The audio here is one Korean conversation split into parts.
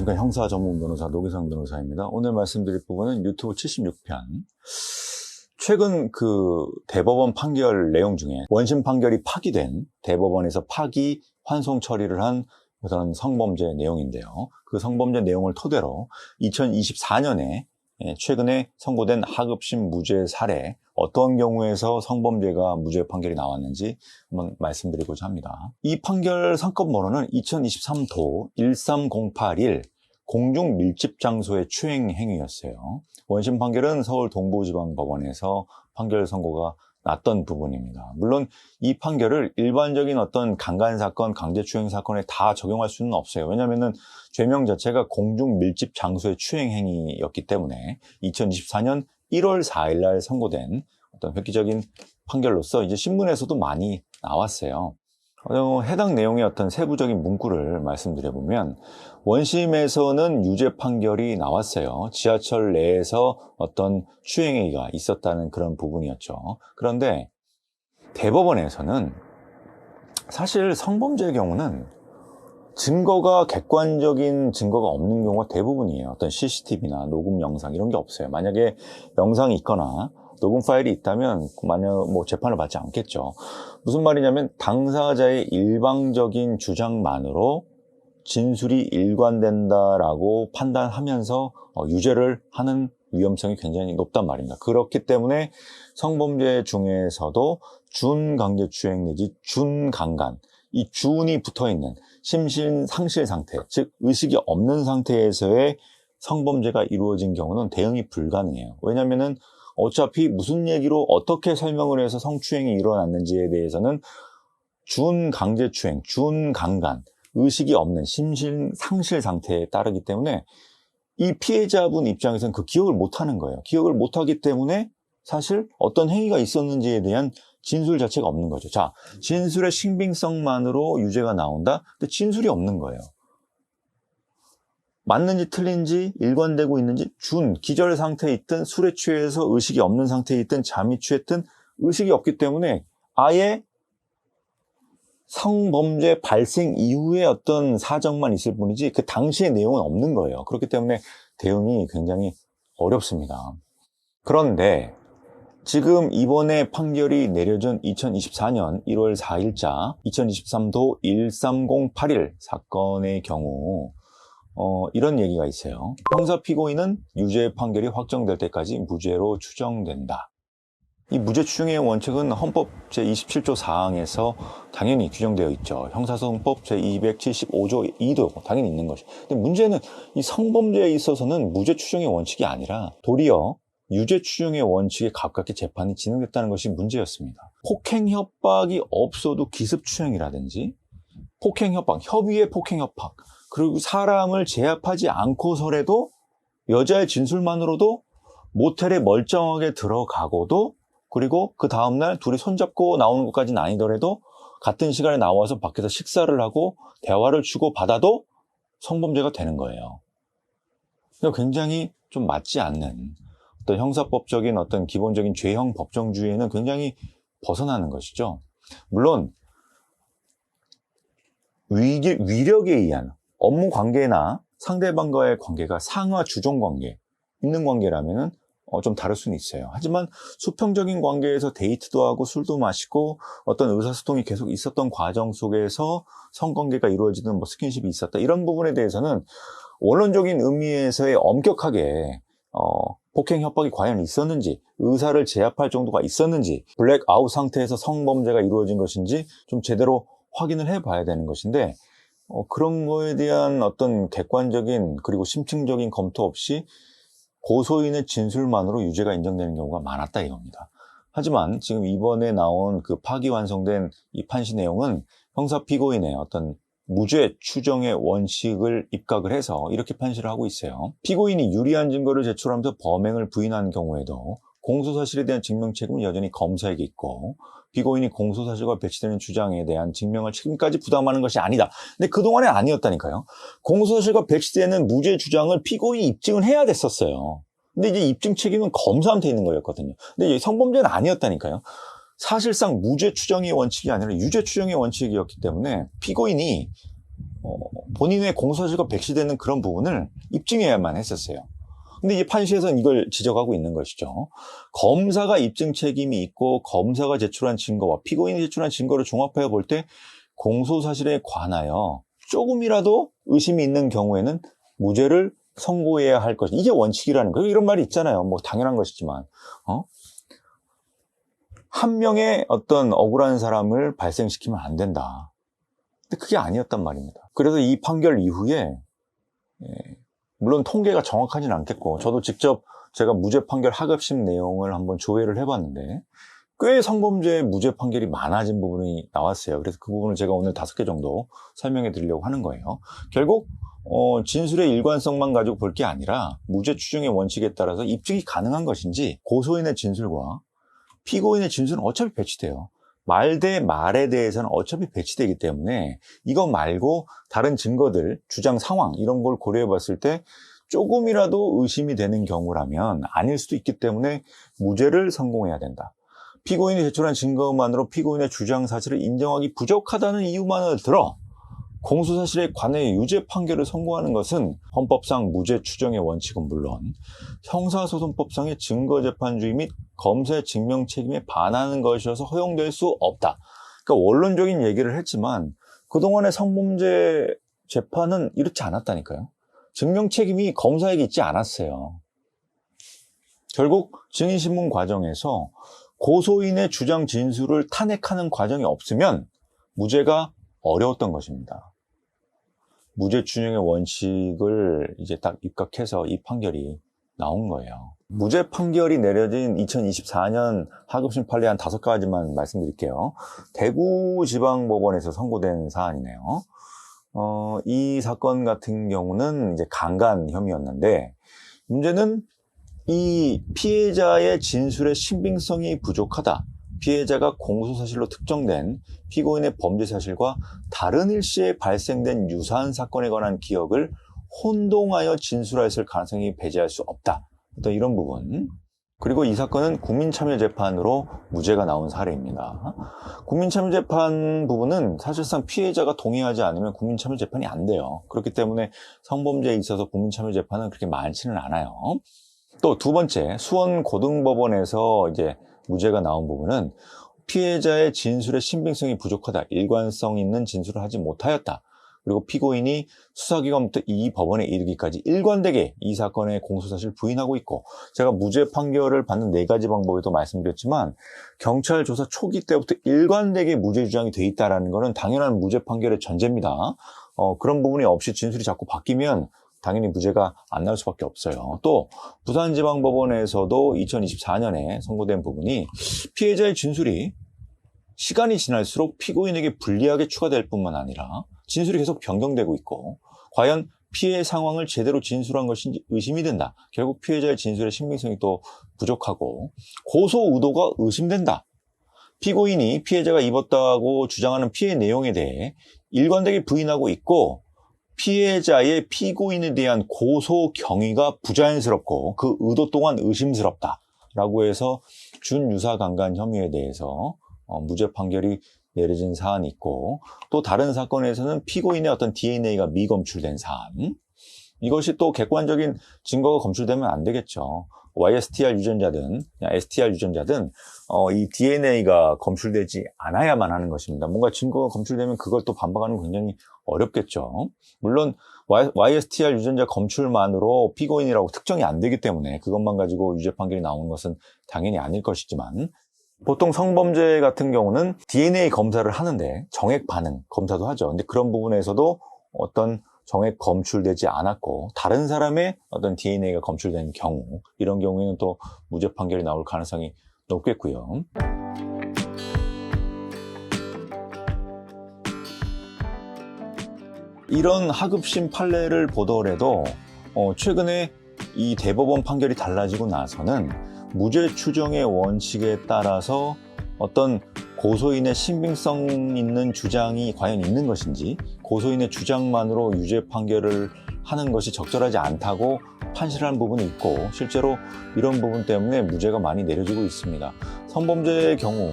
안녕하십니까. 형사 전문 변호사 노기성 변호사입니다. 오늘 말씀드릴 부분은 유튜브 76편. 최근 그 대법원 판결 내용 중에 원심 판결이 파기된 대법원에서 파기 환송 처리를 한 그런 성범죄 내용인데요. 그 성범죄 내용을 토대로 2024년에 최근에 선고된 하급심 무죄 사례, 어떤 경우에서 성범죄가 무죄 판결이 나왔는지 한번 말씀드리고자 합니다. 이 판결 사건번호는 2023도 13081 공중 밀집 장소의 추행 행위였어요. 원심 판결은 서울 동부지방법원에서 판결 선고가 났던 부분입니다. 물론 이 판결을 일반적인 어떤 강간사건, 강제추행 사건에 다 적용할 수는 없어요. 왜냐하면 죄명 자체가 공중 밀집 장소의 추행 행위였기 때문에 2024년 1월 4일 날 선고된 어떤 획기적인 판결로서 이제 신문에서도 많이 나왔어요. 해당 내용의 어떤 세부적인 문구를 말씀드려보면 원심에서는 유죄 판결이 나왔어요. 지하철 내에서 어떤 추행행위가 있었다는 그런 부분이었죠. 그런데 대법원에서는 사실 성범죄의 경우는 증거가 객관적인 증거가 없는 경우가 대부분이에요. 어떤 CCTV나 녹음 영상 이런 게 없어요. 만약에 영상이 있거나 녹음 파일이 있다면 만약 재판을 받지 않겠죠. 무슨 말이냐면 당사자의 일방적인 주장만으로 진술이 일관된다라고 판단하면서 유죄를 하는 위험성이 굉장히 높단 말입니다. 그렇기 때문에 성범죄 중에서도 준강제추행 내지 준강간, 이 준이 붙어있는 심신상실 상태, 즉 의식이 없는 상태에서의 성범죄가 이루어진 경우는 대응이 불가능해요. 왜냐하면 어차피 무슨 얘기로 어떻게 설명을 해서 성추행이 일어났는지에 대해서는 준강제추행, 준강간, 의식이 없는 심신상실 상태에 따르기 때문에 이 피해자분 입장에서는 그 기억을 못하는 거예요. 기억을 못하기 때문에 사실 어떤 행위가 있었는지에 대한 진술 자체가 없는 거죠. 자, 진술의 신빙성만으로 유죄가 나온다? 근데 진술이 없는 거예요. 맞는지 틀린지 일관되고 있는지 기절 상태에 있든 술에 취해서 의식이 없는 상태에 있든 잠이 취했든 의식이 없기 때문에 아예 성범죄 발생 이후에 어떤 사정만 있을 뿐이지 그 당시의 내용은 없는 거예요. 그렇기 때문에 대응이 굉장히 어렵습니다. 그런데 지금 이번에 판결이 내려진 2024년 1월 4일자 2023도 13081 사건의 경우 이런 얘기가 있어요. 형사 피고인은 유죄 판결이 확정될 때까지 무죄로 추정된다. 이 무죄 추정의 원칙은 헌법 제27조 4항에서 당연히 규정되어 있죠. 형사소송법 제275조 2도 당연히 있는 것이죠. 근데 문제는 이 성범죄에 있어서는 무죄 추정의 원칙이 아니라 도리어 유죄 추정의 원칙에 가깝게 재판이 진행됐다는 것이 문제였습니다. 폭행 협박이 없어도 기습 추행이라든지 폭행 협박, 협의의 폭행 협박, 그리고 사람을 제압하지 않고서라도 여자의 진술만으로도 모텔에 멀쩡하게 들어가고도 그리고 그 다음날 둘이 손잡고 나오는 것까지는 아니더라도 같은 시간에 나와서 밖에서 식사를 하고 대화를 주고받아도 성범죄가 되는 거예요. 굉장히 좀 맞지 않는 어떤 형사법적인 어떤 기본적인 죄형 법정주의에는 굉장히 벗어나는 것이죠. 물론 위력에 의한 업무 관계나 상대방과의 관계가 상하 주종 관계, 있는 관계라면은 좀 다를 수는 있어요. 하지만 수평적인 관계에서 데이트도 하고 술도 마시고 어떤 의사소통이 계속 있었던 과정 속에서 성관계가 이루어지는 스킨십이 있었다. 이런 부분에 대해서는 원론적인 의미에서의 엄격하게 폭행 협박이 과연 있었는지, 의사를 제압할 정도가 있었는지, 블랙아웃 상태에서 성범죄가 이루어진 것인지 좀 제대로 확인을 해봐야 되는 것인데 그런 거에 대한 어떤 객관적인 그리고 심층적인 검토 없이 고소인의 진술만으로 유죄가 인정되는 경우가 많았다 이겁니다. 하지만 지금 이번에 나온 그 파기완성된 이 판시 내용은 형사 피고인의 어떤 무죄 추정의 원칙을 입각을 해서 이렇게 판시를 하고 있어요. 피고인이 유리한 증거를 제출하면서 범행을 부인한 경우에도 공소사실에 대한 증명 책임은 여전히 검사에게 있고 피고인이 공소사실과 배치되는 주장에 대한 증명할 책임까지 부담하는 것이 아니다. 근데 그동안에 아니었다니까요. 공소사실과 배치되는 무죄 주장을 피고인이 입증을 해야 됐었어요. 근데 이제 입증 책임은 검사한테 있는 거였거든요. 근데 이제 성범죄는 아니었다니까요. 사실상 무죄 추정의 원칙이 아니라 유죄 추정의 원칙이었기 때문에 피고인이 본인의 공소사실과 배치되는 그런 부분을 입증해야만 했었어요. 근데 이 판시에서는 이걸 지적하고 있는 것이죠. 검사가 입증 책임이 있고 검사가 제출한 증거와 피고인이 제출한 증거를 종합해 볼 때 공소사실에 관하여 조금이라도 의심이 있는 경우에는 무죄를 선고해야 할 것. 이게 원칙이라는 거예요. 이런 말이 있잖아요. 뭐 당연한 것이지만 한 명의 어떤 억울한 사람을 발생시키면 안 된다. 근데 그게 아니었단 말입니다. 그래서 이 판결 이후에 물론 통계가 정확하지는 않겠고 저도 직접 제가 무죄 판결 하급심 내용을 한번 조회를 해봤는데 꽤 성범죄 무죄 판결이 많아진 부분이 나왔어요. 그래서 그 부분을 제가 오늘 5개 정도 설명해 드리려고 하는 거예요. 결국 진술의 일관성만 가지고 볼 게 아니라 무죄 추정의 원칙에 따라서 입증이 가능한 것인지 고소인의 진술과 피고인의 진술은 어차피 배치돼요. 말 대 말에 대해서는 어차피 배치되기 때문에 이거 말고 다른 증거들, 주장 상황 이런 걸 고려해 봤을 때 조금이라도 의심이 되는 경우라면 아닐 수도 있기 때문에 무죄를 선고해야 된다. 피고인이 제출한 증거만으로 피고인의 주장 사실을 인정하기 부족하다는 이유만을 들어 공소사실에 관해 유죄 판결을 선고하는 것은 헌법상 무죄 추정의 원칙은 물론 형사소송법상의 증거재판주의 및 검사의 증명 책임에 반하는 것이어서 허용될 수 없다. 그러니까 원론적인 얘기를 했지만 그동안의 성범죄 재판은 이렇지 않았다니까요. 증명 책임이 검사에게 있지 않았어요. 결국 증인신문 과정에서 고소인의 주장 진술을 탄핵하는 과정이 없으면 무죄가 어려웠던 것입니다. 무죄 추정의 원칙을 이제 딱 입각해서 이 판결이 나온 거예요. 무죄 판결이 내려진 2024년 하급심 판례 한 5가지만 말씀드릴게요. 대구지방법원에서 선고된 사안이네요. 이 사건 같은 경우는 이제 강간 혐의였는데 문제는 이 피해자의 진술의 신빙성이 부족하다. 피해자가 공소사실로 특정된 피고인의 범죄 사실과 다른 일시에 발생된 유사한 사건에 관한 기억을 혼동하여 진술하였을 가능성이 배제할 수 없다. 어떤 이런 부분. 그리고 이 사건은 국민참여재판으로 무죄가 나온 사례입니다. 국민참여재판 부분은 사실상 피해자가 동의하지 않으면 국민참여재판이 안 돼요. 그렇기 때문에 성범죄에 있어서 국민참여재판은 그렇게 많지는 않아요. 또 두 번째, 수원고등법원에서 이제 무죄가 나온 부분은 피해자의 진술의 신빙성이 부족하다. 일관성 있는 진술을 하지 못하였다. 그리고 피고인이 수사기관부터 이 법원에 이르기까지 일관되게 이 사건의 공소사실을 부인하고 있고 제가 무죄 판결을 받는 4가지 방법에도 말씀드렸지만 경찰 조사 초기 때부터 일관되게 무죄 주장이 돼 있다는 것은 당연한 무죄 판결의 전제입니다. 그런 부분이 없이 진술이 자꾸 바뀌면 당연히 무죄가 안 나올 수밖에 없어요. 또 부산지방법원에서도 2024년에 선고된 부분이 피해자의 진술이 시간이 지날수록 피고인에게 불리하게 추가될 뿐만 아니라 진술이 계속 변경되고 있고 과연 피해 상황을 제대로 진술한 것인지 의심이 된다. 결국 피해자의 진술의 신빙성이 또 부족하고 고소 의도가 의심된다. 피고인이 피해자가 입었다고 주장하는 피해 내용에 대해 일관되게 부인하고 있고 피해자의 피고인에 대한 고소 경위가 부자연스럽고 그 의도 또한 의심스럽다라고 해서 준유사 강간 혐의에 대해서 무죄 판결이 내려진 사안이 있고 또 다른 사건에서는 피고인의 어떤 DNA가 미검출된 사안 이것이 또 객관적인 증거가 검출되면 안 되겠죠. YSTR 유전자든 STR 유전자든 이 DNA가 검출되지 않아야만 하는 것입니다. 뭔가 증거가 검출되면 그걸 또 반박하는 건 굉장히 어렵겠죠. 물론 YSTR 유전자 검출만으로 피고인이라고 특정이 안 되기 때문에 그것만 가지고 유죄 판결이 나오는 것은 당연히 아닐 것이지만 보통 성범죄 같은 경우는 DNA 검사를 하는데 정액 반응 검사도 하죠. 근데 그런 부분에서도 어떤 정액 검출되지 않았고 다른 사람의 어떤 DNA가 검출된 경우 이런 경우에는 또 무죄 판결이 나올 가능성이 높겠고요. 이런 하급심 판례를 보더라도 최근에 이 대법원 판결이 달라지고 나서는 무죄 추정의 원칙에 따라서 어떤 고소인의 신빙성 있는 주장이 과연 있는 것인지 고소인의 주장만으로 유죄 판결을 하는 것이 적절하지 않다고 판시를 한 부분이 있고 실제로 이런 부분 때문에 무죄가 많이 내려지고 있습니다. 성범죄의 경우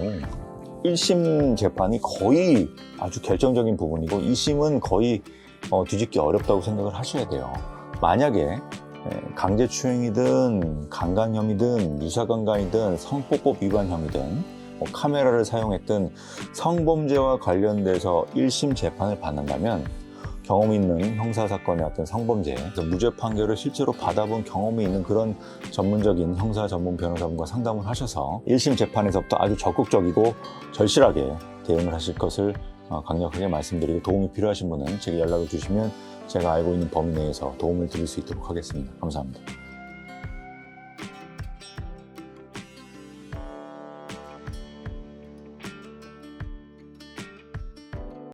1심 재판이 거의 아주 결정적인 부분이고 2심은 거의 뒤집기 어렵다고 생각을 하셔야 돼요. 만약에 강제추행이든 강간혐의든 유사강간이든 성폭법 위반 혐의든 카메라를 사용했든 성범죄와 관련돼서 1심 재판을 받는다면 경험이 있는 형사사건의 어떤 성범죄, 무죄 판결을 실제로 받아본 경험이 있는 그런 전문적인 형사 전문 변호사분과 상담을 하셔서 1심 재판에서부터 아주 적극적이고 절실하게 대응을 하실 것을 강력하게 말씀드리고, 도움이 필요하신 분은 제게 연락을 주시면 제가 알고 있는 범위 내에서 도움을 드릴 수 있도록 하겠습니다. 감사합니다.